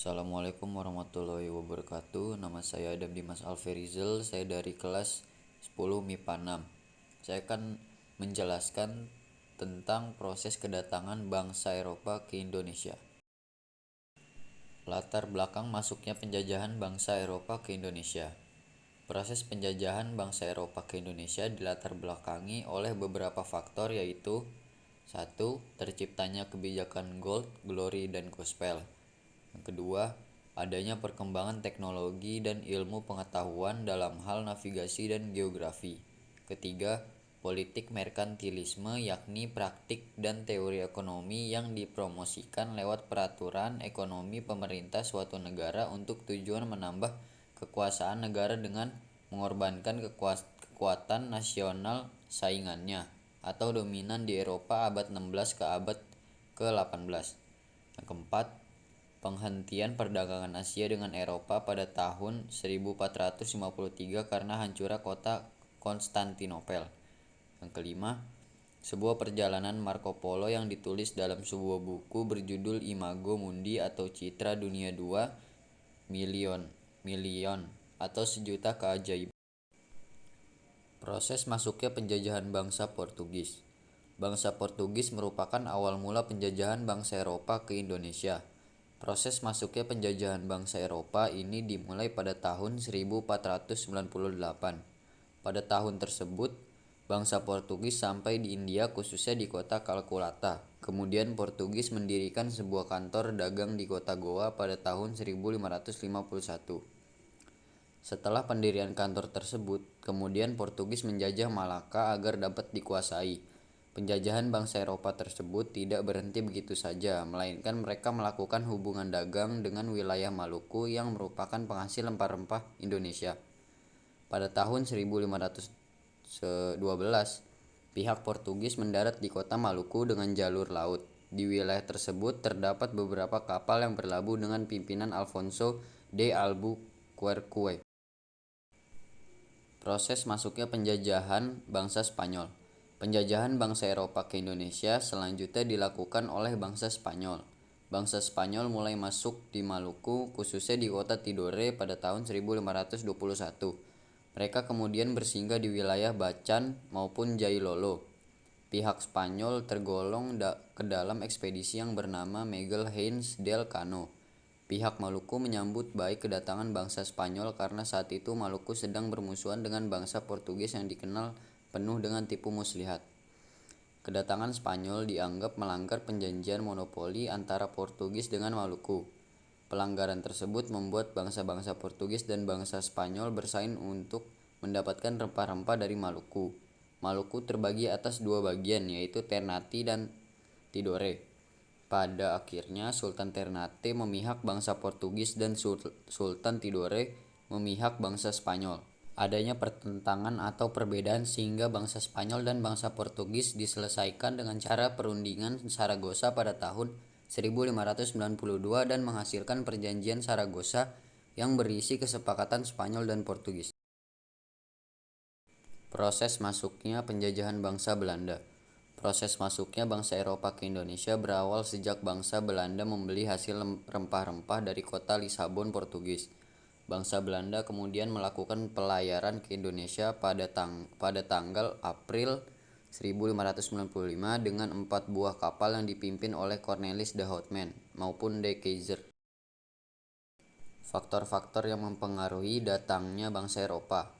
Assalamualaikum warahmatullahi wabarakatuh. Nama saya Adam Dimas Alferizal. Saya dari kelas 10 MIPA 6. Saya akan menjelaskan tentang proses kedatangan bangsa Eropa ke Indonesia. Latar belakang masuknya penjajahan bangsa Eropa ke Indonesia. Proses penjajahan bangsa Eropa ke Indonesia dilatar belakangi oleh beberapa faktor, yaitu 1. Terciptanya kebijakan Gold, Glory, dan Gospel. Yang kedua, adanya perkembangan teknologi dan ilmu pengetahuan dalam hal navigasi dan geografi. Ketiga, politik merkantilisme, yakni praktik dan teori ekonomi yang dipromosikan lewat peraturan ekonomi pemerintah suatu negara untuk tujuan menambah kekuasaan negara dengan mengorbankan kekuatan nasional saingannya atau dominan di Eropa abad 16 ke abad ke-18. Yang keempat, penghentian perdagangan Asia dengan Eropa pada tahun 1453 karena hancurnya kota Konstantinopel. Yang kelima, sebuah perjalanan Marco Polo yang ditulis dalam sebuah buku berjudul Imago Mundi atau Citra Dunia 2 milion atau sejuta keajaiban. Proses masuknya penjajahan bangsa Portugis. Bangsa Portugis merupakan awal mula penjajahan bangsa Eropa ke Indonesia. Proses masuknya penjajahan bangsa Eropa ini dimulai pada tahun 1498. Pada tahun tersebut, bangsa Portugis sampai di India, khususnya di kota Kalkulata. Kemudian Portugis mendirikan sebuah kantor dagang di kota Goa pada tahun 1551. Setelah pendirian kantor tersebut, kemudian Portugis menjajah Malaka agar dapat dikuasai. Penjajahan bangsa Eropa tersebut tidak berhenti begitu saja, melainkan mereka melakukan hubungan dagang dengan wilayah Maluku yang merupakan penghasil rempah-rempah Indonesia. Pada tahun 1512, pihak Portugis mendarat di kota Maluku dengan jalur laut. Di wilayah tersebut terdapat beberapa kapal yang berlabuh dengan pimpinan Alfonso de Albuquerque. Proses masuknya penjajahan bangsa Spanyol. Penjajahan bangsa Eropa ke Indonesia selanjutnya dilakukan oleh bangsa Spanyol. Bangsa Spanyol mulai masuk di Maluku, khususnya di kota Tidore pada tahun 1521. Mereka kemudian bersinggah di wilayah Bacan maupun Jailolo. Pihak Spanyol tergolong ke dalam ekspedisi yang bernama Miguel Haines del Cano. Pihak Maluku menyambut baik kedatangan bangsa Spanyol karena saat itu Maluku sedang bermusuhan dengan bangsa Portugis yang dikenal penuh dengan tipu muslihat. Kedatangan Spanyol dianggap melanggar perjanjian monopoli antara Portugis dengan Maluku. Pelanggaran tersebut membuat bangsa-bangsa Portugis dan bangsa Spanyol bersaing untuk mendapatkan rempah-rempah dari Maluku. Maluku terbagi atas dua bagian, yaitu Ternate dan Tidore. Pada akhirnya Sultan Ternate memihak bangsa Portugis dan Sultan Tidore memihak bangsa Spanyol. Adanya pertentangan atau perbedaan sehingga bangsa Spanyol dan bangsa Portugis diselesaikan dengan cara perundingan Saragossa pada tahun 1592 dan menghasilkan perjanjian Saragossa yang berisi kesepakatan Spanyol dan Portugis. Proses masuknya penjajahan bangsa Belanda. Proses masuknya bangsa Eropa ke Indonesia berawal sejak bangsa Belanda membeli hasil rempah-rempah dari kota Lisabon, Portugis. Bangsa Belanda kemudian melakukan pelayaran ke Indonesia pada tanggal April 1595 dengan 4 buah kapal yang dipimpin oleh Cornelis de Houtman maupun de Keyser. Faktor-faktor yang mempengaruhi datangnya bangsa Eropa.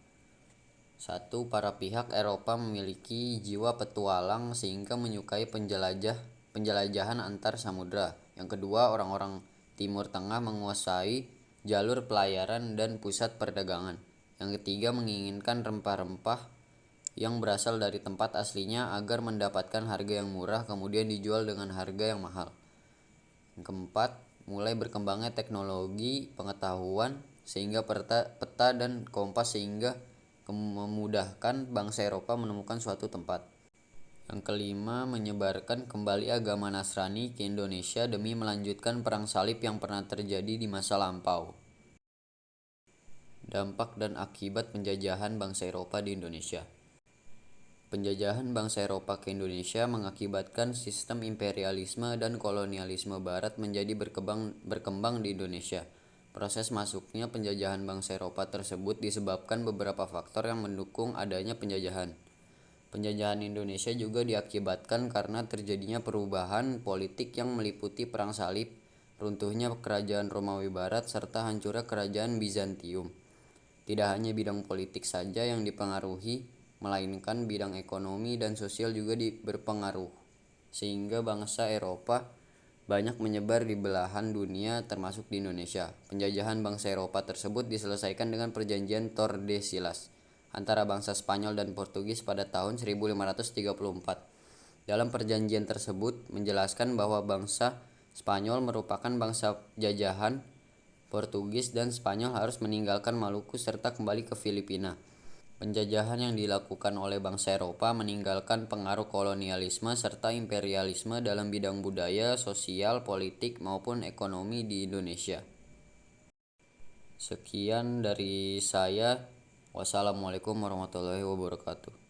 1. Para pihak Eropa memiliki jiwa petualang sehingga menyukai penjelajahan antar samudra. Yang kedua, orang-orang Timur Tengah menguasai jalur pelayaran dan pusat perdagangan. Yang ketiga, menginginkan rempah-rempah yang berasal dari tempat aslinya agar mendapatkan harga yang murah kemudian dijual dengan harga yang mahal. Yang keempat, mulai berkembangnya teknologi pengetahuan sehingga peta dan kompas sehingga memudahkan bangsa Eropa menemukan suatu tempat. Yang kelima, menyebarkan kembali agama Nasrani ke Indonesia demi melanjutkan perang salib yang pernah terjadi di masa lampau. Dampak dan akibat penjajahan bangsa Eropa di Indonesia. Penjajahan bangsa Eropa ke Indonesia mengakibatkan sistem imperialisme dan kolonialisme Barat menjadi berkembang di Indonesia. Proses masuknya penjajahan bangsa Eropa tersebut disebabkan beberapa faktor yang mendukung adanya penjajahan. Penjajahan Indonesia juga diakibatkan karena terjadinya perubahan politik yang meliputi Perang Salib, runtuhnya kerajaan Romawi Barat, serta hancurnya kerajaan Bizantium. Tidak hanya bidang politik saja yang dipengaruhi, melainkan bidang ekonomi dan sosial juga berpengaruh, sehingga bangsa Eropa banyak menyebar di belahan dunia termasuk di Indonesia. Penjajahan bangsa Eropa tersebut diselesaikan dengan perjanjian Tordesillas antara bangsa Spanyol dan Portugis pada tahun 1534. Dalam perjanjian tersebut menjelaskan bahwa bangsa Spanyol merupakan bangsa jajahan Portugis dan Spanyol harus meninggalkan Maluku serta kembali ke Filipina. Penjajahan yang dilakukan oleh bangsa Eropa meninggalkan pengaruh kolonialisme serta imperialisme dalam bidang budaya, sosial, politik, maupun ekonomi di Indonesia. Sekian dari saya. Wassalamualaikum warahmatullahi wabarakatuh.